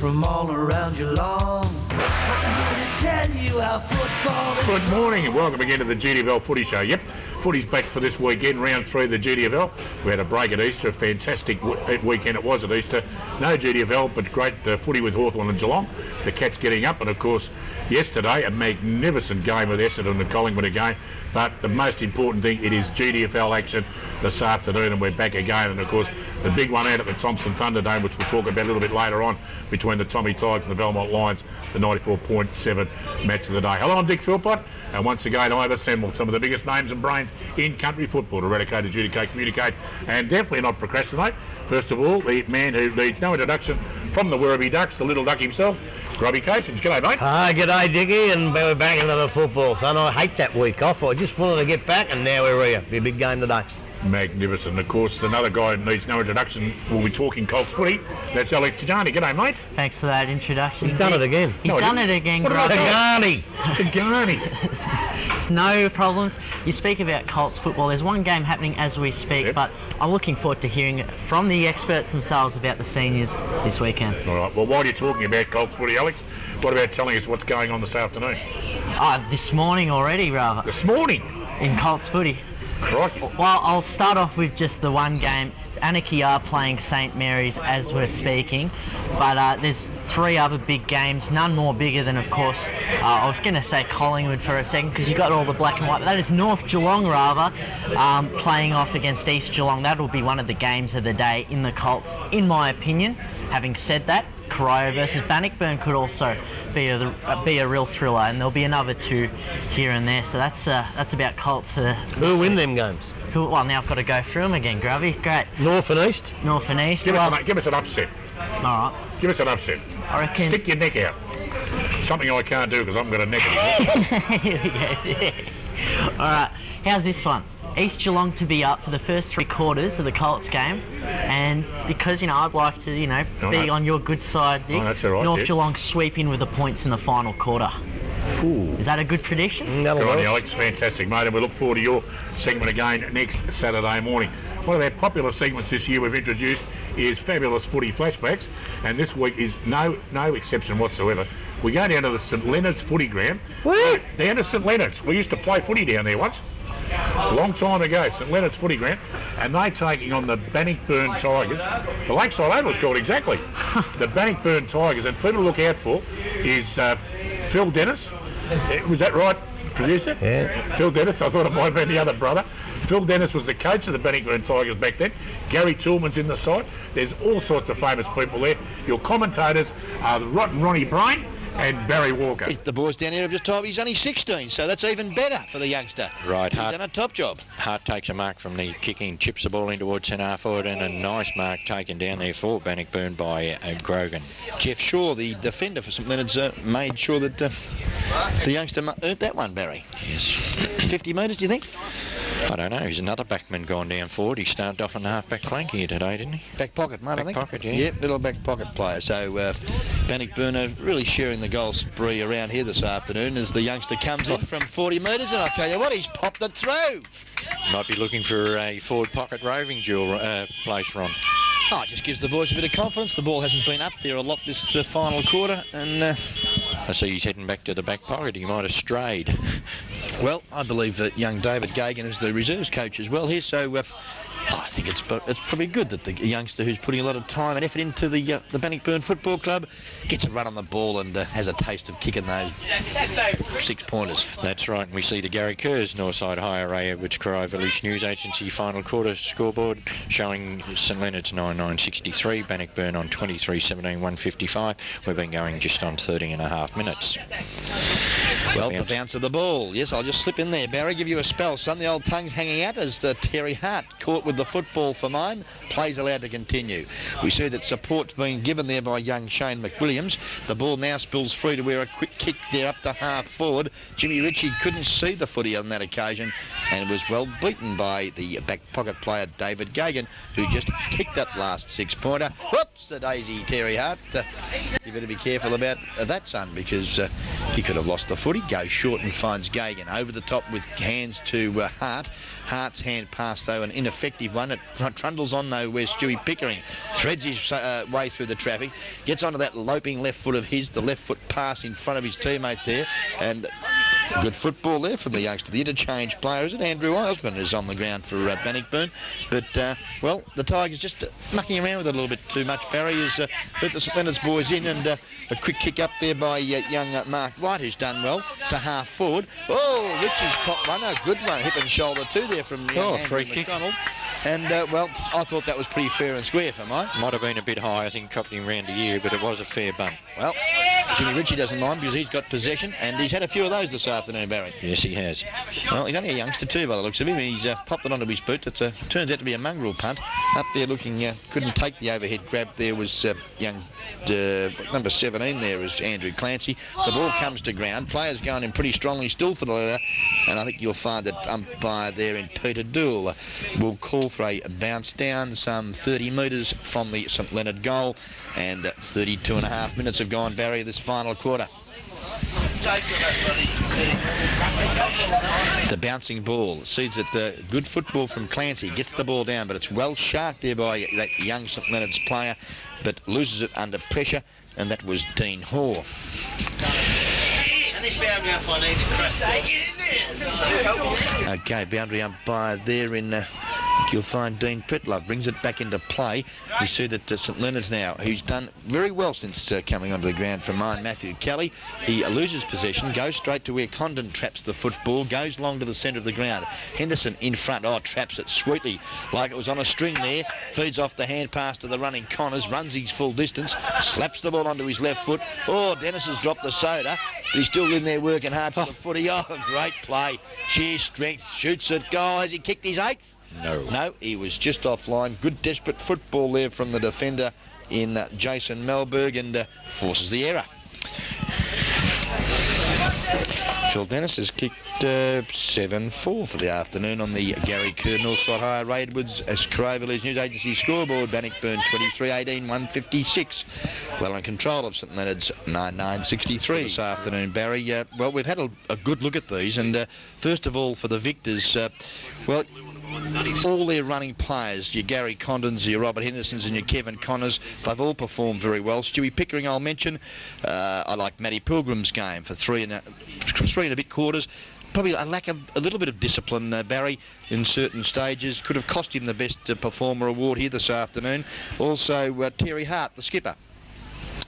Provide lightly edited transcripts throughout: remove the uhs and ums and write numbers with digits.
from all around Geelong. I'm here to tell you how football is. Good morning and welcome again to the GDFL Footy Show. Yep, footy's back for this weekend, round 3 of the GDFL. We had a break at Easter, a fantastic weekend it was at Easter. No GDFL, but great footy with Hawthorn and Geelong. The Cats getting up, and of course, yesterday, a magnificent game with Essendon and Collingwood again. But the most important thing, it is GDFL action this afternoon, and we're back again. And of course, the big one out at the Thompson Thunderdome, which we'll talk about a little bit later on, between the Tommy Tigers and the Belmont Lions, the 94.7 match of the day. Hello, I'm Dick Philpott, and once again I've assembled some of the biggest names and brains in country football to eradicate, adjudicate, communicate, and definitely not procrastinate. First of all, the man who needs no introduction from the Werribee Ducks, the little duck himself, Grubby Coachins. G'day, mate. G'day, Dickie, and we're back into the football, son. I hate that week off. I just wanted to get back, and now we're here. Be a big game today. Magnificent. Of course, another guy who needs no introduction. We'll be talking Colts footy. That's Alex Tajani. G'day, mate. Thanks for that introduction. He's done it again. He's done it again, bro. Tajani. It's no problems. You speak about Colts football. There's one game happening as we speak, Yep. but I'm looking forward to hearing from the experts themselves about the seniors this weekend. All right. Well, while you're talking about Colts footy, Alex, what about telling us what's going on this afternoon? This morning already, rather, This morning. in Colts footy. Crikey. Well, I'll start off with just the one game. Anarchy are playing St Mary's as we're speaking, but there's 3 other big games, none more bigger than, of course, I was going to say Collingwood for a second because you got all the black and white, but that is North Geelong rather, playing off against East Geelong. That'll be one of the games of the day in the Colts, in my opinion. Having said that, Corio versus Bannockburn could also be a real thriller, and there'll be another 2 here and there. So that's about Colts. Who'll win them games? Well, now I've got to go through them again, Grubby. Great. North and East? North and East. Give us an upset. All right. Give us an upset. I reckon. Stick your neck out. Something I can't do because I've got a neck anymore. Here we go. Yeah. All right. How's this one? East Geelong to be up for the first 3 quarters of the Colts game, and because I'd like to be on your good side, Dick. Oh, that's all right, North yeah. Geelong sweeping with the points in the final quarter. Ooh. Is that a good prediction? Good on you, Alex. Fantastic, mate. And we look forward to your segment again next Saturday morning. One of our popular segments this year we've introduced is Fabulous Footy Flashbacks, and this week is no exception whatsoever. We go down to the St Leonard's footy ground. What? Down to St Leonard's. We used to play footy down there once. A long time ago, St Leonard's footy ground, and they're taking on the Bannockburn Tigers. The Lakeside Oval is called exactly. The Bannockburn Tigers, and people to look out for is Phil Dennis. Was that right, producer? Yeah. Phil Dennis. I thought it might have been the other brother. Phil Dennis was the coach of the Bannockburn Tigers back then. Gary Toolman's in the side. There's all sorts of famous people there. Your commentators are the Rotten Ronnie Brain and Barry Walker. The boys down here have just told me he's only 16, so that's even better for the youngster. Right, He's Hart, done a top job. Hart takes a mark from the kicking, chips the ball in towards centre half forward, and a nice mark taken down there for Bannockburn by Grogan. Jeff Shaw, the defender for St Leonard's, made sure that the youngster earned that one, Barry. Yes. 50 metres, do you think? I don't know. He's another backman gone down forward. He started off on the half-back flank here today, didn't he? Back pocket, mate, I Back think. pocket, yeah. Yep, little back pocket player. So Bannockburn are really sharing the goal spree around here this afternoon as the youngster comes in from 40 metres, and I'll tell you what, he's popped it through. Might be looking for a forward pocket roving duel place, Ron. Oh, it just gives the boys a bit of confidence. The ball hasn't been up there a lot this final quarter, and I see he's heading back to the back pocket. He might have strayed. well, I believe that young David Gagan is the reserves coach as well here, so I think it's probably good that the youngster who's putting a lot of time and effort into the Bannockburn Football Club gets a run on the ball and has a taste of kicking those 6-pointers. That's right, and we see the Gary Kerrs Northside High Array, which Corio Village News Agency final quarter scoreboard showing St Leonard's 9-9-63, Bannockburn on 23-17-155. We've been going just on 30.5 minutes. Well, the bounce of the ball. Yes, I'll just slip in there, Barry, give you a spell, son. The old tongue's hanging out as Terry Hart caught with the football for mine. Play's allowed to continue. We see that support's been given there by young Shane McWilliams. The ball now spills free to where a quick kick there up to half forward. Jimmy Ritchie couldn't see the footy on that occasion and was well beaten by the back pocket player David Gagan, who just kicked that last 6-pointer. Whoops, the daisy, Terry Hart. You better be careful about that, son, because he could have lost the footy. Goes short and finds Gagan over the top with hands to Hart. Hart's hand pass, though, an ineffective one. run. It trundles on though, where Stewie Pickering threads his way through the traffic, gets onto that loping left foot of his, the left foot pass in front of his teammate there, and good football there from the youngster. The interchange player, is it Andrew Osborne, is on the ground for Bannockburn. But, well, the Tigers just mucking around with it a little bit too much. Barry has let the St Leonard's boys in, and a quick kick up there by young Mark White, who's done well, to half forward. Oh, Richie's popped one, a good one, hip and shoulder too there from free kick. McDonald. And, well, I thought that was pretty fair and square for mine. Might have been a bit high, I think, copped him round a year, but it was a fair bump. Well, Jimmy Ritchie doesn't mind because he's got possession, and he's had a few of those this afternoon, Barry. Yes, he has. Well, he's only a youngster too, by the looks of him. He's popped it onto his boot. It turns out to be a mongrel punt. Up there looking, couldn't take the overhead grab. There was young number 17 there is Andrew Clancy. The ball comes to ground. Players going in pretty strongly still for the leader, and I think you'll find that umpire there in Peter Dool will call for a bounce down some 30 metres from the St Leonard goal, and 32 and a half minutes have gone, Barry, this final quarter. The bouncing ball sees it, good football from Clancy, gets the ball down, but it's well sharked there by that young St Leonard's player, but loses it under pressure, and that was Dean Hoare. Okay, boundary umpire there in... You'll find Dean Pritlove brings it back into play. We see that St Leonard's now, who's done very well since coming onto the ground from mine, Matthew Kelly. He loses possession, goes straight to where Condon traps the football, goes long to the centre of the ground. Henderson in front, traps it sweetly like it was on a string there. Feeds off the hand pass to the running Connors, runs his full distance, slaps the ball onto his left foot. Dennis has dropped the soda, but he's still in there working hard for the footy. Great play, sheer strength, shoots it, goal. Has he kicked his 8th? No, he was just offline. Good desperate football there from the defender in Jason Melberg, and forces the error. Phil Dennis has kicked 7-4 for the afternoon on the Gary Kerr Northside High Edwards as Village News Agency scoreboard. Bannockburn 23-18, 156. Well in control of St Leonard's 9-9-63 this afternoon, Barry. Well, we've had a good look at these, and first of all for the victors, well, all their running players, your Gary Condons, your Robert Hendersons and your Kevin Connors, they've all performed very well. Stewie Pickering, I'll mention. I like Matty Pilgrim's game for three and a bit quarters. Probably a lack of a little bit of discipline, Barry, in certain stages. Could have cost him the best performer award here this afternoon. Also, Terry Hart, the skipper,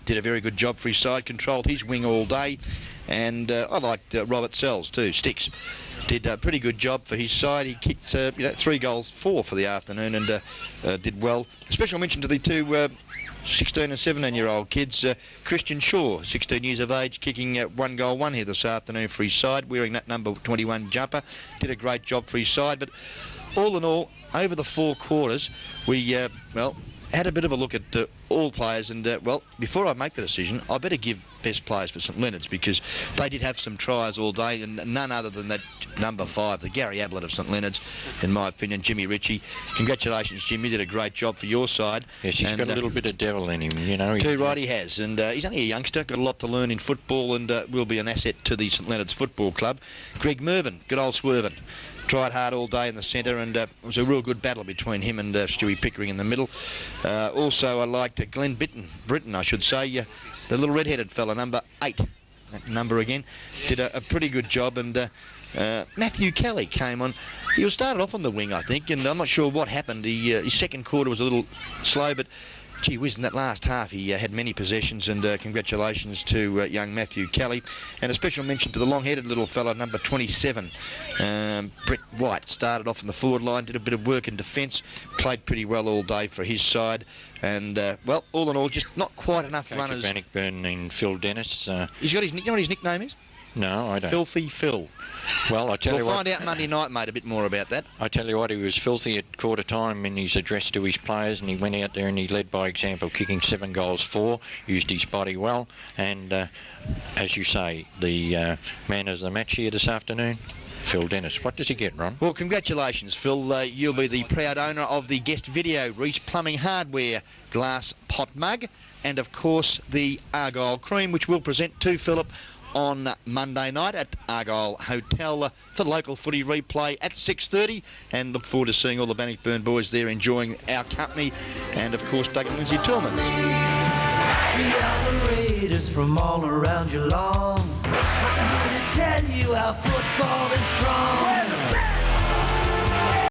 did a very good job for his side, controlled his wing all day. And I liked Robert Sells too, Sticks. Did a pretty good job for his side. He kicked 3 goals, 4 for the afternoon, and did well. A special mention to the two 16 and 17-year-old kids. Christian Shaw, 16 years of age, kicking 1 goal, 1 here this afternoon for his side, wearing that number 21 jumper. Did a great job for his side. But all in all, over the 4 quarters, we, well, had a bit of a look at all players, and well, before I make the decision, I better give best players for St Leonard's, because they did have some tries all day, and none other than that number 5, the Gary Ablett of St Leonard's, in my opinion, Jimmy Ritchie. Congratulations, Jimmy, did a great job for your side. Yes, he's got a little bit of devil in him, you know. Too right, he has, and he's only a youngster, got a lot to learn in football, and will be an asset to the St Leonard's Football Club. Greg Mervyn, good old Swervin. Tried hard all day in the centre, and it was a real good battle between him and Stewie Pickering in the middle. Also, I liked Glenn Britton, I should say, the little red-headed fella, number 8. That number again, did a pretty good job, and Matthew Kelly came on. He was started off on the wing, I think, and I'm not sure what happened. His second quarter was a little slow, but gee whiz, in that last half he had many possessions, and congratulations to young Matthew Kelly. And a special mention to the long-headed little fella, number 27, Brett White. Started off in the forward line, did a bit of work in defence, played pretty well all day for his side. And, well, all in all, just not quite enough runners. Bannockburn and Phil Dennis. He's got his, you know what his nickname is? No, I don't. Filthy Phil. Well, I tell you what... We'll find out Monday night, mate, a bit more about that. I tell you what, he was filthy at quarter time in his address to his players, and he went out there and he led by example, kicking 7 goals, 4, used his body well, and as you say, the man of the match here this afternoon, Phil Dennis. What does he get, Ron? Well, congratulations, Phil. You'll be the proud owner of the guest video, Reese Plumbing Hardware glass pot mug, and of course the Argyle cream, which we'll present to Philip on Monday night at Argyle Hotel for the local footy replay at 6:30, and look forward to seeing all the Bannockburn boys there enjoying our company, and of course Doug and Lindsay Tillman. We are the Raiders from all around Geelong. We're here to tell you how football is strong.